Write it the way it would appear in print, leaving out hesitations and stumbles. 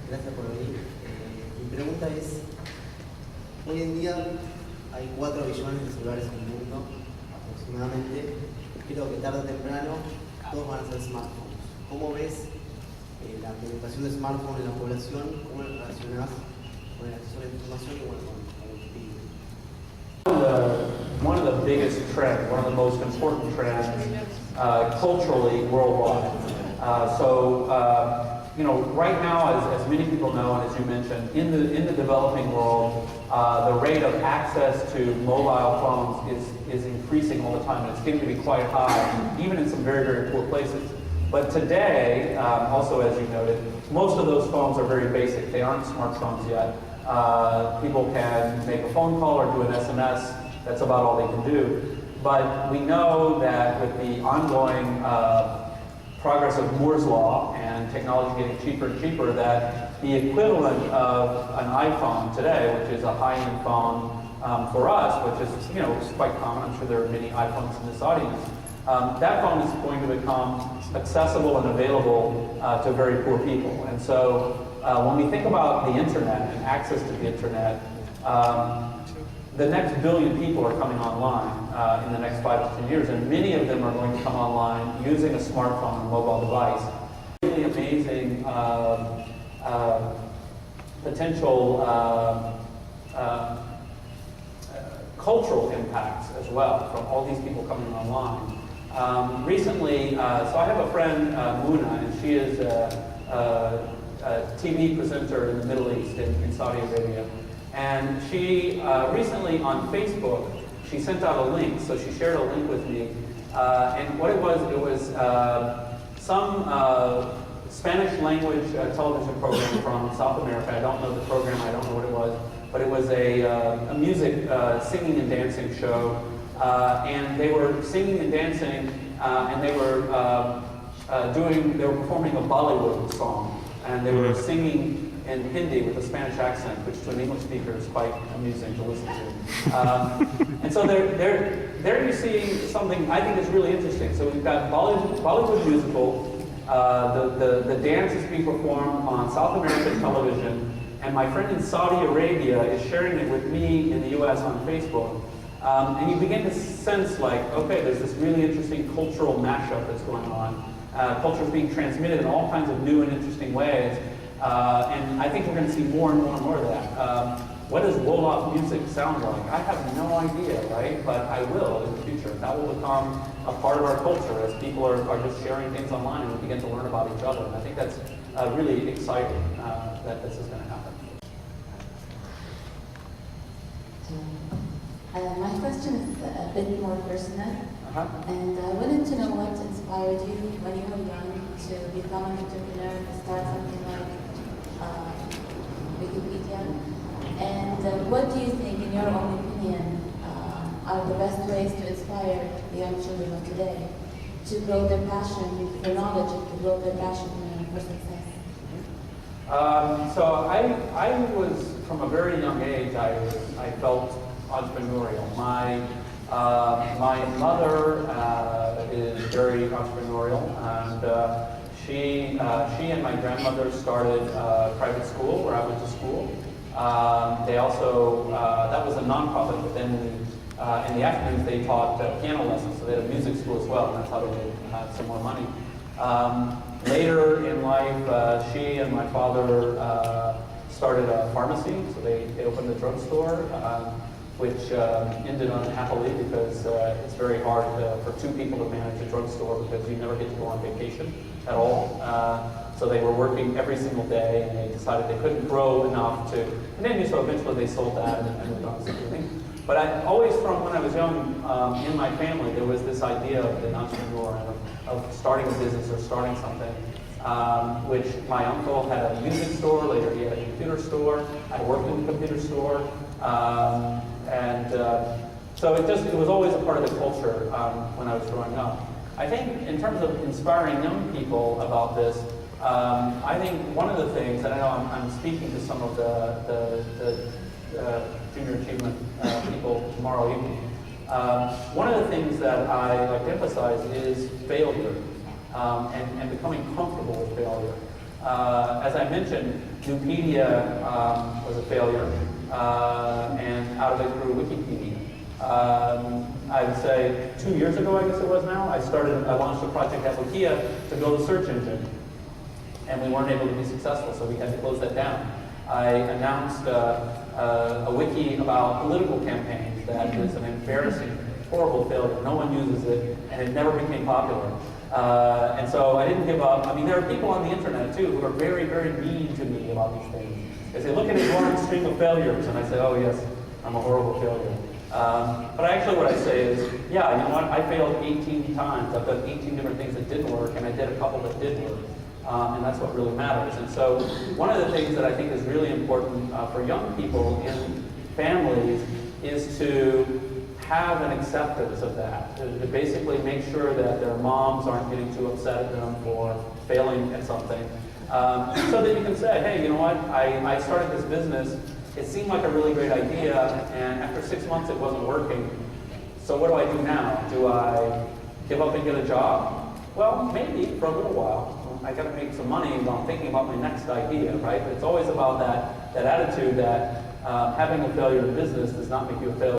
Gracias por venir. Mi pregunta es, hoy en día hay 4 billones de celulares en el mundo, aproximadamente. Creo que tarde o temprano todos van a ser smartphones. ¿Cómo ves la penetración de smartphones en la población? ¿Cómo lo relacionás con el acceso a la información y bueno, con Wikipedia? One of the biggest trends, one of the most important trends culturally worldwide. You know, right now, as many people know, and as you mentioned, in the developing world, the rate of access to mobile phones is increasing all the time, and it's getting to be quite high, even in some very, very poor places. But today, also as you noted, most of those phones are very basic. They aren't smartphones yet. People can make a phone call or do an SMS. That's about all they can do. But we know that with the ongoing progress of Moore's Law and technology getting cheaper and cheaper, that the equivalent of an iPhone today, which is a high-end phone for us, which is, you know, quite common. I'm sure there are many iPhones in this audience. That phone is going to become accessible and available to very poor people. And so when we think about the internet and access to the internet, the next billion people are coming online in the next 5 to 10 years, and many of them are going to come online using a smartphone or mobile device. Really amazing potential cultural impacts as well from all these people coming online. Recently, so I have a friend, Muna, and she is a TV presenter in the Middle East, in Saudi Arabia. And she recently on Facebook, she sent out a link, so she shared a link with me. And what it was some Spanish language television program from South America. I don't know the program, I don't know what it was, but it was a music singing and dancing show. And they were singing and dancing, and they were performing a Bollywood song, and they were singing in Hindi with a Spanish accent, which to an English speaker is quite amusing to listen to. And so there you see something I think is really interesting. So we've got Bollywood musical, the dance is being performed on South American television, and my friend in Saudi Arabia is sharing it with me in the US on Facebook. And you begin to sense like, okay, there's this really interesting cultural mashup that's going on. Culture is being transmitted in all kinds of new and interesting ways. And I think we're going to see more and more and more of that. What does Wolof music sound like? I have no idea, right? But I will in the future. That will become a part of our culture as people are just sharing things online and we begin to learn about each other. And I think that's really exciting that this is going to happen. My question is a bit more personal, and I wanted to know what inspired you when you were young to become an entrepreneur and start something like Wikipedia, and what do you think, in your own opinion, are the best ways to inspire the young children of today to grow their passion for knowledge and to grow their passion for success? So I was, from a very young age, I felt entrepreneurial. My mother is very entrepreneurial, and she and my grandmother started private school where I went to school. They also, that was a nonprofit, but then in the afternoons they taught piano lessons, so they had a music school as well, and that's how they made some more money. Later in life, she and my father started a pharmacy, so they opened a drugstore, which ended unhappily because it's very hard for 2 people to manage a drugstore because you never get to go on vacation at all. So they were working every single day, and they decided they couldn't grow enough to, and then so eventually they sold that and moved on to something. But I always, from when I was young, in my family, there was this idea of the entrepreneur, of starting a business or starting something, which my uncle had a music store, later he had a computer store, I worked in the computer store, so it was always a part of the culture when I was growing up. I think in terms of inspiring young people about this, I think one of the things, and I know I'm speaking to some of the junior achievement people tomorrow evening, one of the things that I like to emphasize is failure and becoming comfortable with failure. As I mentioned, Wikipedia was a failure, and out of it grew Wikipedia. I would say 2 years ago, I guess it was now, I launched a project at Wikia to build a search engine, and we weren't able to be successful, so we had to close that down. I announced a wiki about political campaigns that is an embarrassing, horrible failure. No one uses it, and it never became popular. And so I didn't give up. I mean, there are people on the internet, too, who are very, very mean to me about these things. They say, look at his long string of failures. And I say, oh, yes, I'm a horrible failure. But actually what I say is, yeah, you know what? I failed 18 times. I've done 18 different things that didn't work, and I did a couple that did work. And that's what really matters. And so one of the things that I think is really important for young people in families is to have an acceptance of that, to basically make sure that their moms aren't getting too upset at them for failing at something. So that you can say, hey, you know what, I started this business, it seemed like a really great idea, and after 6 months it wasn't working. So what do I do now? Do I give up and get a job? Well, maybe for a little while. I got to make some money while I'm thinking about my next idea, right? But it's always about that attitude that having a failure in business does not make you a failure.